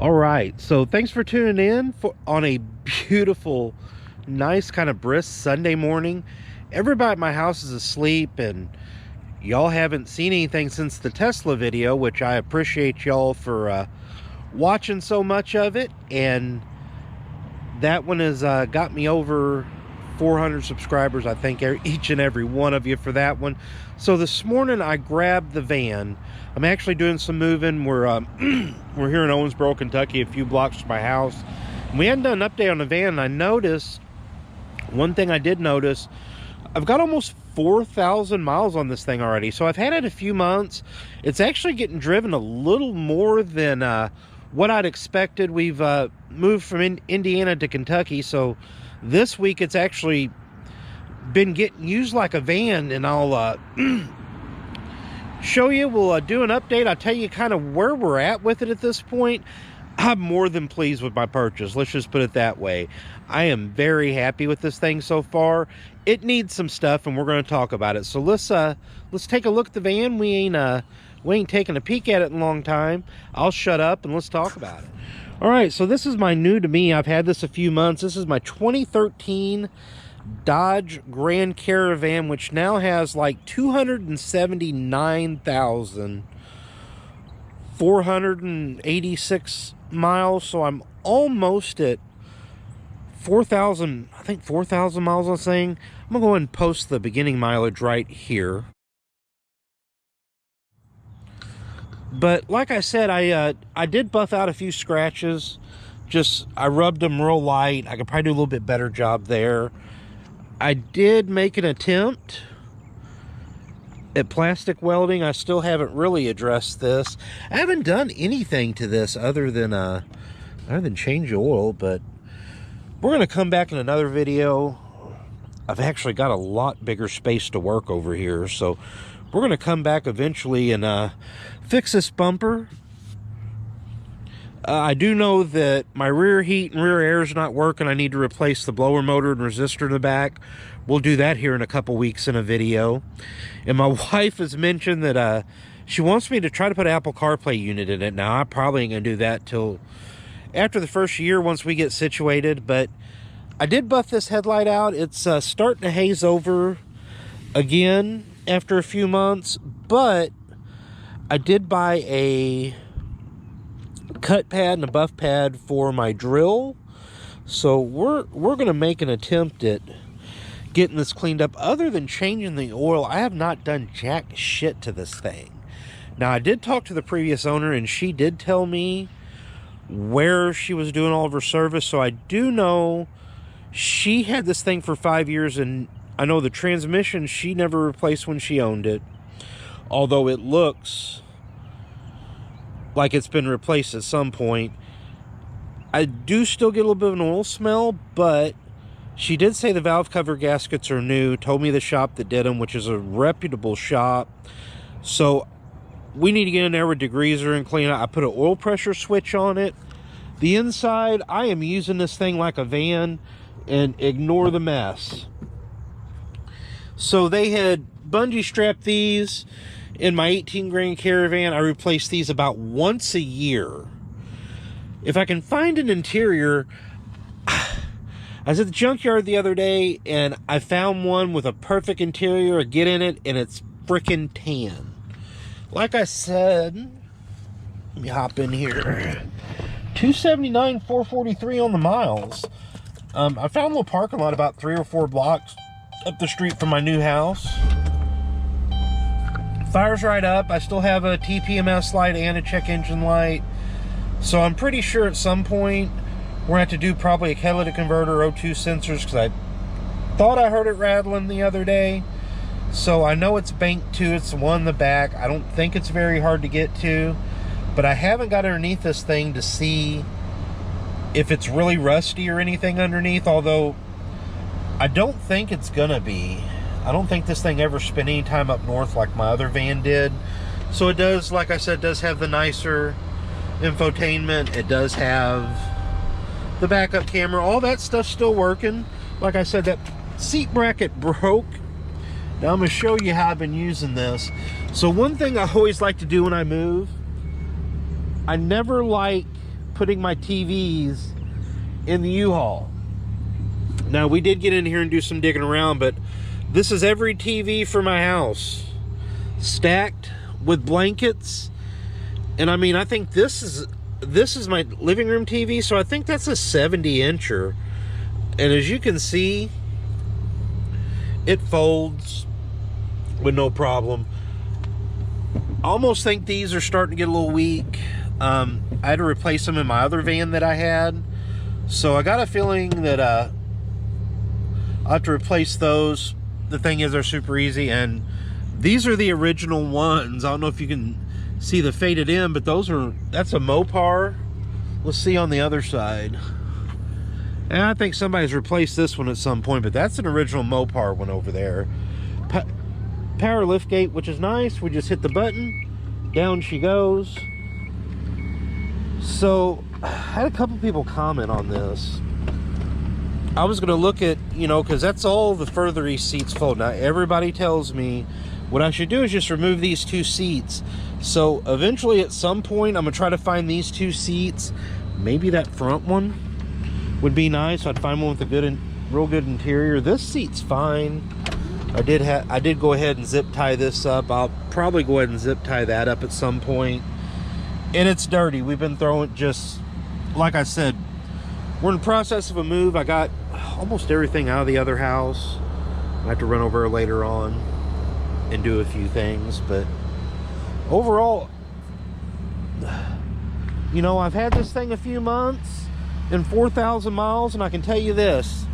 All right, so thanks for tuning in on a beautiful, nice, kind of brisk Sunday morning. Everybody at my house is asleep, and y'all haven't seen anything since the Tesla video, which I appreciate y'all for watching so much of it. And that one has got me over 400 subscribers. I thank each and every one of you for that one. So this morning I grabbed the van. I'm actually doing some moving. We're here in Owensboro, Kentucky, a few blocks from my house. And we hadn't done an update on the van, and I noticed, one thing I did notice, I've got almost 4,000 miles on this thing already. So I've had it a few months. It's actually getting driven a little more than what I'd expected. We've moved from Indiana to Kentucky, so this week it's actually been getting used like a van, and I'll show you. We'll do an update. I'll tell you kind of where we're at with it at this point. I'm more than pleased with my purchase. Let's just put it that way. I am very happy with this thing so far. It needs some stuff, and we're going to talk about it. So let's take a look at the van. We ain't taken a peek at it in a long time. I'll shut up and let's talk about it. All right, so this is my new to me. I've had this a few months. This is my 2013 Dodge Grand Caravan, which now has like 279,486 miles. So I'm almost at 4,000, I think 4,000 miles on this thing. I'm gonna go ahead and post the beginning mileage right here. But like I said, I did buff out a few scratches. I rubbed them real light. I could probably do a little bit better job there. I did make an attempt at plastic welding. I still haven't really addressed this. I haven't done anything to this other than change the oil, but we're going to come back in another video. I've actually got a lot bigger space to work over here, so we're going to come back eventually and fix this bumper. I do know that my rear heat and rear air is not working. I need to replace the blower motor and resistor in the back. We'll do that here in a couple weeks in a video. And my wife has mentioned that she wants me to try to put an Apple CarPlay unit in it. Now, I probably ain't going to do that till after the first year once we get situated. But I did buff this headlight out. It's starting to haze over again after a few months. But I did buy a cut pad and a buff pad for my drill, so we're gonna make an attempt at getting this cleaned up. Other than changing the oil, I have not done jack shit to this thing. Now, I did talk to the previous owner, and she did tell me where she was doing all of her service, so I do know she had this thing for 5 years, and I know the transmission she never replaced when she owned it, although it looks like it's been replaced at some point. I do still get a little bit of an oil smell, but she did say the valve cover gaskets are new, told me the shop that did them, which is a reputable shop. So we need to get in there with degreaser and clean it. I put an oil pressure switch on it. The inside, I am using this thing like a van, and ignore the mess. So they had bungee strapped these in my 18 Grand Caravan. I replace these about once a year. If I can find an interior, I was at the junkyard the other day and I found one with a perfect interior. I get in it and it's freaking tan. Like I said, let me hop in here. 279, 443 on the miles. I found a little parking lot about 3 or 4 blocks up the street from my new house. Fires right up. I still have a TPMS light and a check engine light. So I'm pretty sure at some point we're going to have to do probably a catalytic converter O2 sensors, because I thought I heard it rattling the other day. So I know it's banked too. It's the one in the back. I don't think it's very hard to get to, but I haven't got underneath this thing to see if it's really rusty or anything underneath, although I don't think it's going to be. I don't think this thing ever spent any time up north like my other van did. So it does, like I said, does have the nicer infotainment. It does have the backup camera. All that stuff's still working. Like I said, that seat bracket broke. Now I'm going to show you how I've been using this. So one thing I always like to do when I move, I never like putting my TVs in the U-Haul. Now, we did get in here and do some digging around, but this is every TV for my house, stacked with blankets. And I mean, I think this is my living room TV, so I think that's a 70-incher. And as you can see, it folds with no problem. I almost think these are starting to get a little weak. I had to replace them in my other van that I had, so I got a feeling that I'll have to replace those. The thing is, they're super easy, and these are the original ones. I don't know if you can see the faded end, but that's a Mopar. Let's see on the other side. And I think somebody's replaced this one at some point, but that's an original Mopar one over there. Power lift gate, which is nice. We just hit the button, down she goes. So I had a couple people comment on this. I was going to look at, you know, because that's all the further these seats fold. Now everybody tells me what I should do is just remove these two seats. So eventually at some point I'm going to try to find these two seats. Maybe that front one would be nice. I'd find one with a good, real good interior. This seat's fine. I did go ahead and zip tie this up. I'll probably go ahead and zip tie that up at some point. And it's dirty. We've been throwing, just like I said, we're in the process of a move. I got almost everything out of the other house. I have to run over later on and do a few things, but overall, you know, I've had this thing a few months and 4,000 miles, and I can tell you this,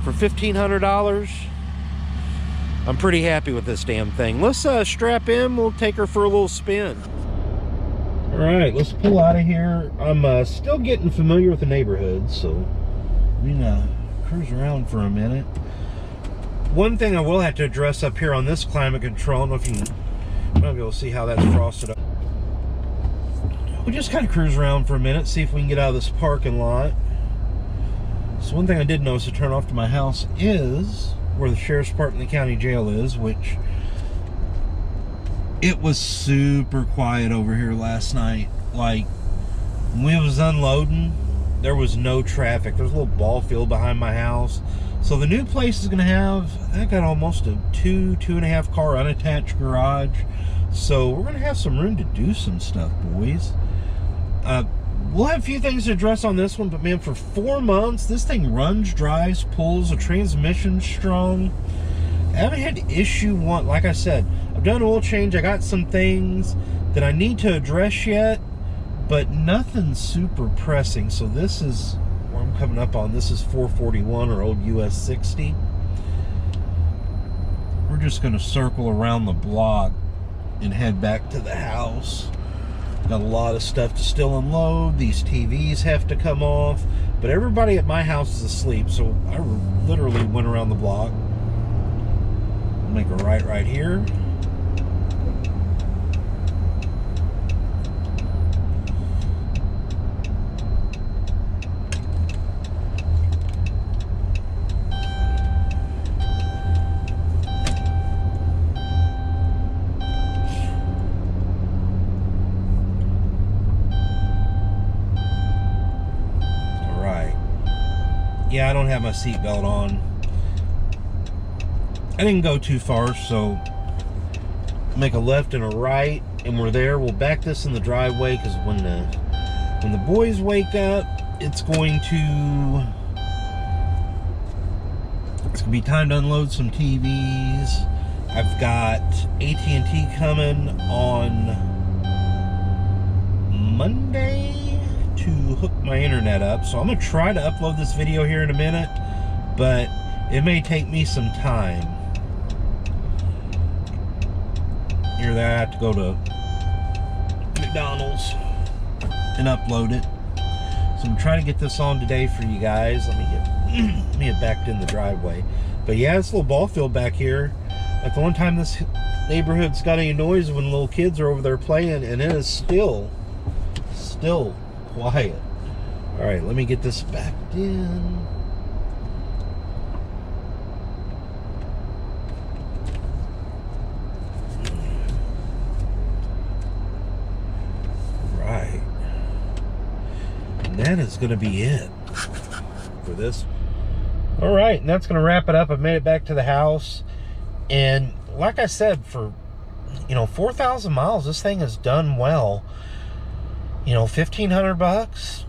for $1,500, I'm pretty happy with this damn thing. Let's strap in. We'll take her for a little spin. All right, let's pull out of here. I'm still getting familiar with the neighborhood, so we cruise around for a minute. One thing I will have to address up here on this climate control, I don't know if you might be able to see how that's frosted up. We'll just kind of cruise around for a minute, see if we can get out of this parking lot. So one thing I did notice to turn off to my house is where the sheriff's department and the county jail is, which it was super quiet over here last night. Like, when we was unloading, there was no traffic. There's a little ball field behind my house. So the new place is going to have, I got almost a two and a half car unattached garage. So we're going to have some room to do some stuff, boys. We'll have a few things to address on this one, but man, for 4 months, this thing runs, drives, pulls, a transmission strong. I haven't had issue one. Like I said, I've done oil change. I got some things that I need to address yet, but nothing super pressing. So this is where I'm coming up on. This is 441 or old US 60. We're just going to circle around the block and head back to the house. Got a lot of stuff to still unload. These TVs have to come off, but everybody at my house is asleep, so I literally went around the block. Make a right here. Yeah, I don't have my seatbelt on. I didn't go too far, so make a left and a right, and we're there. We'll back this in the driveway because when the boys wake up, it's going to be time to unload some TVs. I've got AT&T coming on Monday to hook my internet up, so I'm gonna try to upload this video here in a minute, but it may take me some time. Here, I have to go to McDonald's and upload it. So I'm trying to get this on today for you guys. Let me get backed in the driveway. But yeah, this little ball field back here. Like the one time this neighborhood's got any noise when little kids are over there playing, and it is still quiet. All right, let me get this backed in. that is going to be it for this. All right, and that's going to wrap it up. I've made it back to the house, and like I said, for 4,000 miles, this thing has done well. $1,500,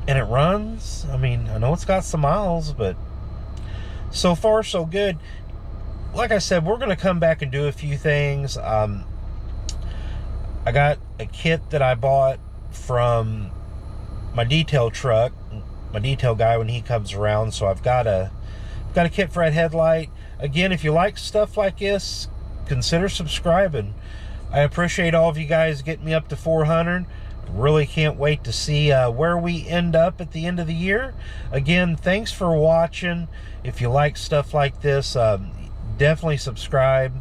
and it runs. I mean, I know it's got some miles, but so far so good. Like I said, we're going to come back and do a few things. I got a kit that I bought from my detail truck, my detail guy, when he comes around. So I've got a kit for that headlight. Again, if you like stuff like this, consider subscribing. I appreciate all of you guys getting me up to 400. Really can't wait to see where we end up at the end of the year. Again, thanks for watching. If you like stuff like this, definitely subscribe.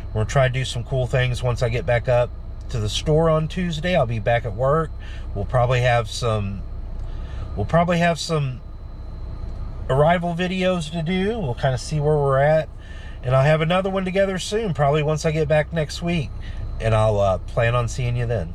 We're gonna try to do some cool things once I get back up to the store on Tuesday. I'll be back at work. We'll probably have some arrival videos to do. We'll kind of see where we're at, and I'll have another one together soon, probably once I get back next week, and I'll plan on seeing you then.